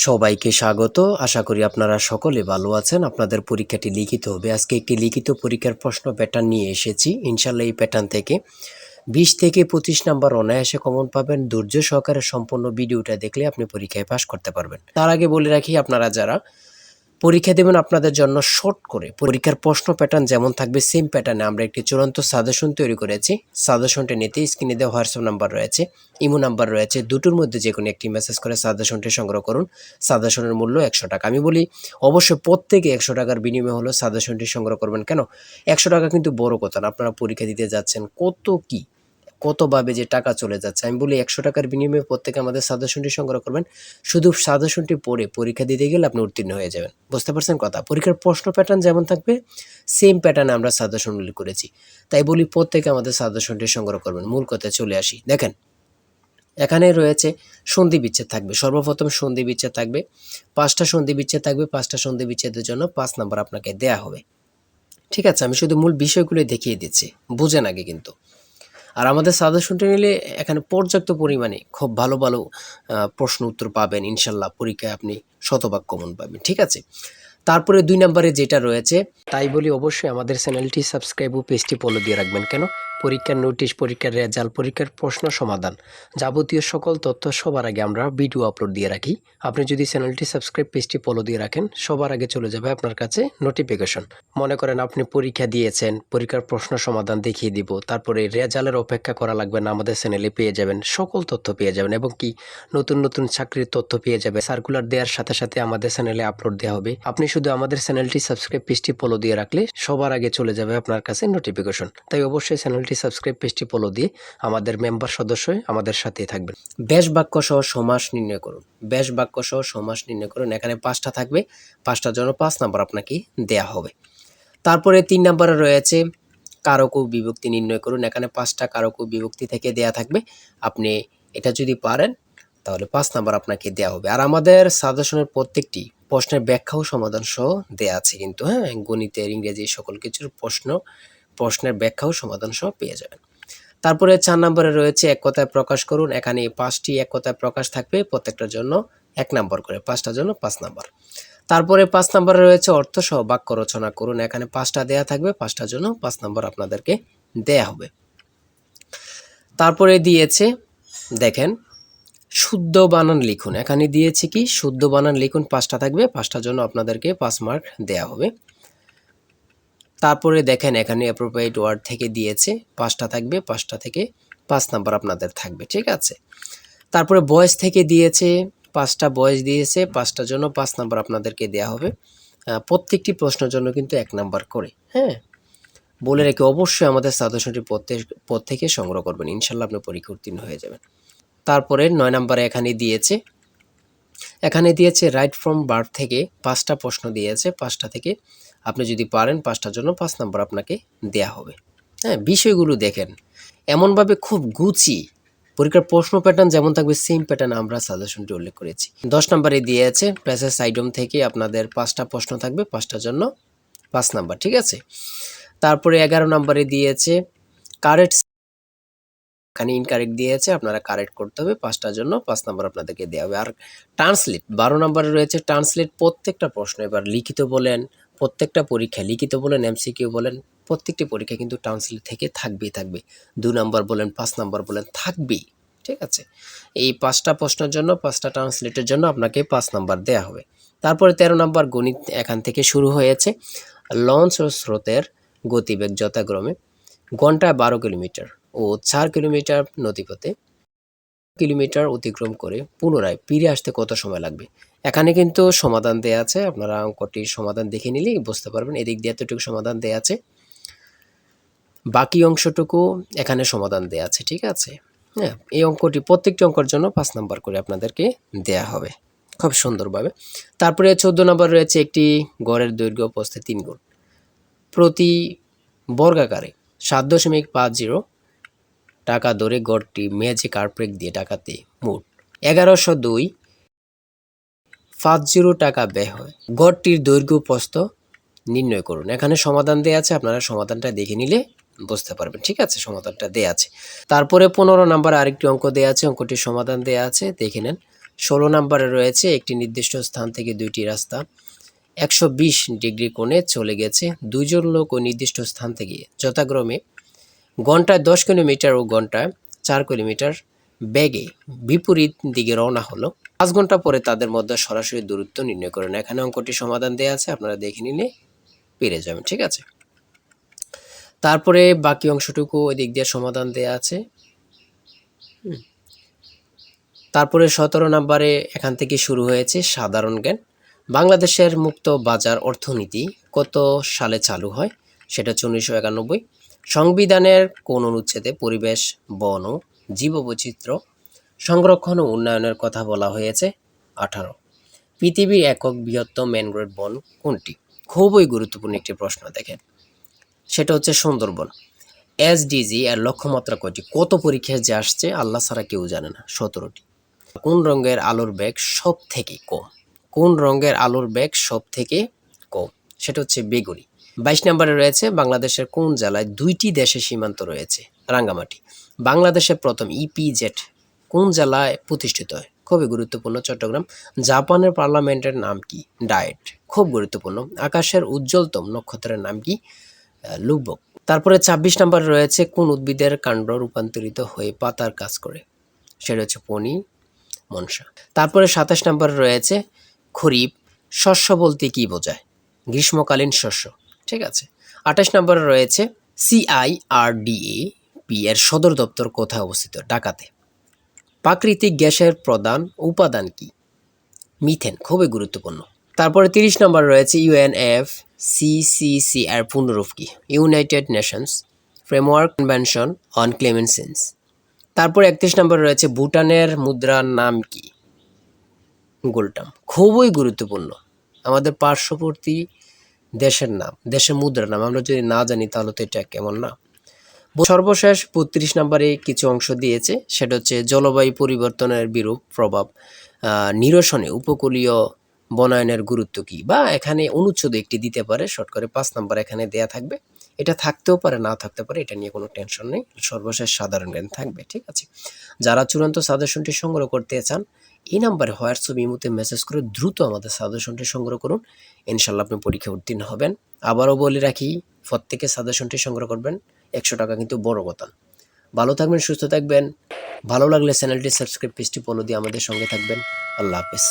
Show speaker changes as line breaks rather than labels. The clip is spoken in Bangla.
সবাইকে স্বাগত। আশা করি আপনারা সকলে ভালো আছেন। আপনাদের পরীক্ষাটি লিখিত হবে। আজকে একটি লিখিত পরীক্ষার প্রশ্ন প্যাটার্ন নিয়ে এসেছি। ইনশাআল্লাহ এই প্যাটার্ন থেকে 20 থেকে 25 নাম্বার অনায়াসে কমন পাবেন। ধৈর্য সহকারে সম্পূর্ণ ভিডিওটা দেখলে আপনি পরীক্ষায় পাস করতে পারবেন। তার আগে বলে রাখি, আপনারা যারা পরীক্ষা দেবেন আপনাদের জন্য শর্ট করে পরীক্ষার প্রশ্ন প্যাটার্ন যেমন থাকবে সেম প্যাটার্নে আমরা একটি চূড়ান্ত সাজেশন তৈরি করেছি। সাজেশনটি নিতে স্ক্রিনে দেওয়া হোয়াটসঅ্যাপ নাম্বার রয়েছে, ইমো নাম্বার রয়েছে, দুটোর মধ্যে যে কোনো একটি মেসেজ করে সাজেশনটি সংগ্রহ করুন। সাজেশনের মূল্য 100 টাকা। আমি বলি অবশ্যই প্রত্যেকে 100 টাকার বিনিময়ে হলো সাজেশনটি সংগ্রহ করবেন। কেন 100 টাকা কিন্তু বড় কথা না, আপনারা পরীক্ষা দিতে যাচ্ছেন, কতভাবে যে টাকা চলে যাচ্ছে। আমি বলি 100 টাকার বিনিময়ে প্রত্যেকে আমাদের সাজেশনটি সংগ্রহ করবেন। শুধু সাজেশনটি পড়ে পরীক্ষা দিতে গেলে আপনি উত্তীর্ণ হয়ে যাবেন। বুঝতে পারছেন কথা? পরীক্ষার প্রশ্ন প্যাটার্ন যেমন থাকবে সেম প্যাটার্নে আমরা সাজেশনগুলি করেছি। তাই বলি প্রত্যেকে আমাদের সাজেশনটি সংগ্রহ করবেন। মূল কথায় চলে আসি। দেখেন, এখানে রয়েছে সন্ধি বিচ্ছেদ থাকবে। সর্বপ্রথম সন্ধি বিচ্ছেদ থাকবে, 5টা সন্ধি বিচ্ছেদ থাকবে। 5টা সন্ধি বিচ্ছেদের জন্য 5 নাম্বার আপনাকে দেয়া হবে। ঠিক আছে, আমি শুধু মূল বিষয়গুলো দেখিয়ে দিচ্ছি, বুঝেন আগে কিন্তু। আর আমাদের সাজেশনটা নিলে এখানে পর্যাপ্ত পরিমাণে খুব ভালো ভালো প্রশ্ন উত্তর পাবেন। ইনশাল্লাহ পরীক্ষায় আপনি শতভাগ কমন পাবেন। ঠিক আছে, তারপরে 2 নম্বরে যেটা রয়েছে, তাই বলি অবশ্যই আমাদের চ্যানেলটি সাবস্ক্রাইব ও পেজটি ফলো দিয়ে রাখবেন। কেন পরীক্ষার নোটিশ, পরীক্ষার রেজাল্ট, পরীক্ষার প্রশ্ন সমাধান, যাবতীয় সকল তথ্য সবার আগে আমরা ভিডিও আপলোড দিয়ে রাখি। আপনি যদি চ্যানেলটি সাবস্ক্রাইব, পেজটি ফলো দিয়ে রাখেন, সবার আগে চলে যাবে আপনার কাছে নোটিফিকেশন। মনে করেন আপনি পরীক্ষা দিয়েছেন, পরীক্ষার প্রশ্ন সমাধান দেখিয়ে দিব, তারপরে রেজাল্টের অপেক্ষা করা লাগবে না, আমাদের চ্যানেলে পেয়ে যাবেন, সকল তথ্য পেয়ে যাবেন। এবং কি নতুন নতুন চাকরির তথ্য পেয়ে যাবে। সার্কুলার দেওয়ার সাথে সাথে আমাদের চ্যানেলে আপলোড দেওয়া হবে। আপনি শুধু আমাদের চ্যানেলটি সাবস্ক্রাইব, পেজটি ফলো দিয়ে রাখলে সবার আগে চলে যাবে আপনার কাছে নোটিফিকেশন। তাই অবশ্যই চ্যানেলটি সাবস্ক্রাইব, পেজটি ফলো দিয়ে আমাদের মেম্বার সদস্য হয়ে আমাদের সাথেই থাকবেন। ব্যাস বাক্য সহ সমাস নির্ণয় করুন। ব্যাস বাক্য সহ সমাস নির্ণয় করুন। এখানে 5টা থাকবে, 5টার জন্য 5 নাম্বার আপনাকে দেয়া হবে। তারপরে 3 নম্বরে রয়েছে কারক ও বিভক্তি নির্ণয় করুন। এখানে 5টা কারক ও বিভক্তি থেকে দেয়া থাকবে। আপনি এটা যদি পারেন তাহলে 5 নাম্বার আপনাকে দেয়া হবে। আর আমাদের সাজেশনের প্রত্যেকটি প্রশ্নের ব্যাখ্যা ও সমাধান সহ দেয়া আছে কিন্তু, হ্যাঁ, গণিতের, ইংরেজি সকল কিছুর প্রশ্নের ব্যাখ্যা ও সমাধান সহ পেয়ে যাবেন। তারপরে 4 নম্বরে রয়েছে এক কথায় প্রকাশ করুন। এখানে 5টি এক কথায় প্রকাশ থাকবে, প্রত্যেকটার জন্য 1 নাম্বার করে, 5টার জন্য 5 নাম্বার। তারপরে 5 নম্বরে রয়েছে অর্থ সহ বাক্য রচনা করুন। এখানে 5টা দেয়া থাকবে, 5টার জন্য 5 নম্বর আপনাদেরকে দেয়া হবে। তারপরে দিয়েছে দেখেন শুদ্ধ বানান লিখুন। এখানে দিয়েছে কি শুদ্ধ বানান লিখুন, 5টা থাকবে, 5টার জন্য আপনাদেরকে 5 মার্ক দেয়া হবে। তারপরে দেখেন এখানে অ্যাপ্রোপ্রিয়েট ওয়ার্ড থেকে দিয়েছে, 5টা থাকবে, 5টা থেকে 5 নাম্বার আপনাদের থাকবে। ঠিক আছে, তারপরে বয়স থেকে দিয়েছে, 5টা বয়স দিয়েছে, 5টার জন্য 5 নাম্বার আপনাদেরকে দেয়া হবে। প্রত্যেকটি প্রশ্নের জন্য কিন্তু 1 নাম্বার করে। হ্যাঁ, বলে রেখে অবশ্যই আমাদের সাজেশনটি প্রত্যেকে সংগ্রহ করবেন। ইনশাল্লাহ আপনি পরীক্ষা উত্তীর্ণ হয়ে যাবেন। তারপরে 9 নম্বরে এখানে দিয়েছে রাইট ফ্রম বার্থ থেকে 5টা প্রশ্ন দিয়েছে। 5টা থেকে আপনি যদি পারেন 5টার জন্য 5 নাম্বার আপনাকে দেয়া হবে। হ্যাঁ, বিষয়গুলো দেখেন এমনভাবে খুব গুছিয়ে পরীক্ষার প্রশ্ন প্যাটার্ন যেমন থাকবে সেম প্যাটার্ন আমরা সাজেশনটি উল্লেখ করেছি। 10 নম্বরে দিয়েছে প্যাসেজ আইটেম থেকে আপনাদের 5টা প্রশ্ন থাকবে, 5টার জন্য 5 নাম্বার। ঠিক আছে, তারপরে 11 নম্বরে দিয়েছে কারেক্ট, এখানে ইনকারেক্ট দিয়েছে, আপনারা কারেক্ট করতে হবে, 5টার জন্য 5 নাম্বার আপনাদেরকে দেওয়া হবে। আর ট্রান্সলেট 12 নম্বরে রয়েছে ট্রান্সলেট, প্রত্যেকটা প্রশ্ন এবার লিখিত বলেন, প্রত্যেকটা পরীক্ষা লিখিত বলেন, এমসিকিউ বলেন, প্রত্যেকটি পরীক্ষা কিন্তু ট্রান্সলেট থেকে থাকবে। 2 নাম্বার বলেন, 5 নাম্বার বলেন, থাকবেই। ঠিক আছে, এই 5টা প্রশ্নের জন্য 5টা ট্রান্সলেটের জন্য আপনাকে 5 নাম্বার দেয়া হবে। তারপরে 13 নাম্বার গণিত এখান থেকে শুরু হয়েছে। লঞ্চ ও স্রোতের গতিবেগ যথাক্রমে ঘন্টায় 12 কিলোমিটার ও 4 কিলোমিটার নদীপথে কিলোমিটার অতিক্রম করে পুনরায় ফিরে আসতে কত সময় লাগবে। এখানে কিন্তু সমাধান দেয়া আছে, আপনারা অঙ্কটির সমাধান দেখে নিলেই বুঝতে পারবেন। এদিক দিয়ে এতটুকু সমাধান দেয়া আছে, বাকি অংশটুকু এখানে সমাধান দেয়া আছে। ঠিক আছে, হ্যাঁ, এই অঙ্কটি প্রত্যেকটি অঙ্কের জন্য 5 নাম্বার করে আপনাদেরকে দেয়া হবে খুব সুন্দরভাবে। তারপরে 14 নম্বর রয়েছে একটি গড়ের দৈর্ঘ্য প্রস্থে 3 গুণ প্রতি বর্গাকারে 7.50 টাকা দরে গড়টি ম্যাজিক কার্পেট দিয়ে টাকাতে মোট 1102.50 টাকা ব্যয় হয়। গড়টির দৈর্ঘ্য প্রস্থ নির্ণয় করুন। এখানে সমাধান দেয়া আছে, আপনারা সমাধানটা দেখে নিলে বুঝতে পারবেন। ঠিক আছে, সমাধানটা দেয়া আছে। তারপরে 15 নম্বরে আরেকটি অঙ্ক দেয়া আছে, অঙ্কটির সমাধান দেয়া আছে, দেখে নেন। 16 নম্বরে রয়েছে একটি নির্দিষ্ট স্থান থেকে দুইটি রাস্তা 120 ডিগ্রি কোণে চলে গেছে। দুইজন লোক ওই নির্দিষ্ট স্থান থেকে যথাক্রমে ঘন্টায় 10 কিলোমিটার ও ঘন্টায় 4 কিলোমিটার বেগে বিপরীত দিকে রওনা হলো। 5 ঘন্টা পরে তাদের মধ্যে সরাসরি দূরত্ব নির্ণয় করেন। এখানে অঙ্কটি সমাধান দেওয়া আছে, আপনারা দেখে নিলে পেরে যাবেন। ঠিক আছে, তারপরে বাকি অংশটুকু ওই দিক দিয়ে সমাধান দেওয়া আছে। তারপরে 17 নম্বরে এখান থেকে শুরু হয়েছে সাধারণ জ্ঞান। বাংলাদেশের মুক্ত বাজার অর্থনীতি কত সালে চালু হয়? সেটা হচ্ছে 1991। সংবিধানের কোন অনুচ্ছেদে পরিবেশ, বন ও জীববৈচিত্র্য সংরক্ষণ ও উন্নয়নের কথা বলা হয়েছে? 18। পৃথিবীর একক বৃহত্তম ম্যানগ্রোভ বন কোনটি? খুবই গুরুত্বপূর্ণ একটি প্রশ্ন, দেখেন, সেটা হচ্ছে সুন্দরবন। এসডিজি এর লক্ষ্যমাত্রা কয়টি? কত পরীক্ষায় যে আসছে আল্লাহ ছাড়া কেউ জানে না, 17টি। কোন রঙের আলোর বেগ সব থেকে কম? কোন রঙের আলোর বেগ সব থেকে কম? সেটা হচ্ছে বেগুনি। 22 নম্বরে রয়েছে বাংলাদেশের কোন জেলায় 2টি দেশের সীমান্ত রয়েছে? রাঙ্গামাটি। বাংলাদেশের প্রথম ইপিজেড কোন জেলায় প্রতিষ্ঠিত হয়? খুবই গুরুত্বপূর্ণ, চট্টগ্রাম। জাপানের পার্লামেন্টের নাম কি? ডায়েট। খুব গুরুত্বপূর্ণ। আকাশের উজ্জ্বলতম নক্ষত্রের নাম কি? লুব্বক। তারপরে 26 নম্বরে রয়েছে কোন উদ্ভিদের কাণ্ড রূপান্তরিত হয়ে পাতার কাজ করে? সেটা হচ্ছে পনি মনসা। তারপরে 27 নম্বরে রয়েছে খরিফ শস্য বলতে কি বোঝায়? গ্রীষ্মকালীন শস্য। ঠিক আছে। 28 নম্বরে রয়েছে সিআইআরডিএ এর সদর দপ্তর কোথায় অবস্থিত? ঢাকাতে। প্রাকৃতিক গ্যাসের প্রধান উপাদান কি? মিথেন। খুবই গুরুত্বপূর্ণ। তারপরে 30 নম্বর রয়েছে ইউএনএফসিসিসি এর পূর্ণরূপ কি? United Nations framework convention on climate change. তারপর 31 নম্বর রয়েছে ভুটানের মুদ্রার নাম কি? গোল্টাম। খুবই গুরুত্বপূর্ণ, আমাদের পার্শ্ববর্তী দেশের নাম, দেশের মুদ্রার নাম আমরা যদি না জানি তাহলে তো এটা কেমন না। সর্বশেষ 32 নম্বরে কিছু অংশ দিয়েছে, সেটা হচ্ছে জলবায়ু পরিবর্তনের বিরূপ প্রভাব নিরসনে উপকূলীয় বনায়নের গুরুত্ব কি, বা এখানে অনুচ্ছেদ একটি দিতে পারে, শর্ট করে 5 নম্বর এখানে দেয়া থাকবে। এটা থাকতেও পারে, না থাকতে পারে, এটা নিয়ে কোনো টেনশন নেই। সর্বশেষ সাধারণ জ্ঞান থাকবে। ঠিক আছে, যারা চূড়ান্ত সাজেশনটি সংগ্রহ করতে চান এই নাম্বারে হোয়াটসঅ্যাপ ইমোতে মেসেজ করে দ্রুত আমাদের সাজেশনটি সংগ্রহ করুন, ইনশাল্লাহ আপনি পরীক্ষা উত্তীর্ণ হবেন। আবারও বলে রাখি, প্রত্যেকে সাজেশনটি সংগ্রহ করবেন, 100 টাকা কিন্তু বড় কথা। ভালো থাকবেন, সুস্থ থাকবেন। ভালো লাগলে চ্যানেলটি সাবস্ক্রাইব, পেজটি ফলো দিয়ে আমাদের সঙ্গে থাকবেন। আল্লাহ হাফেজ।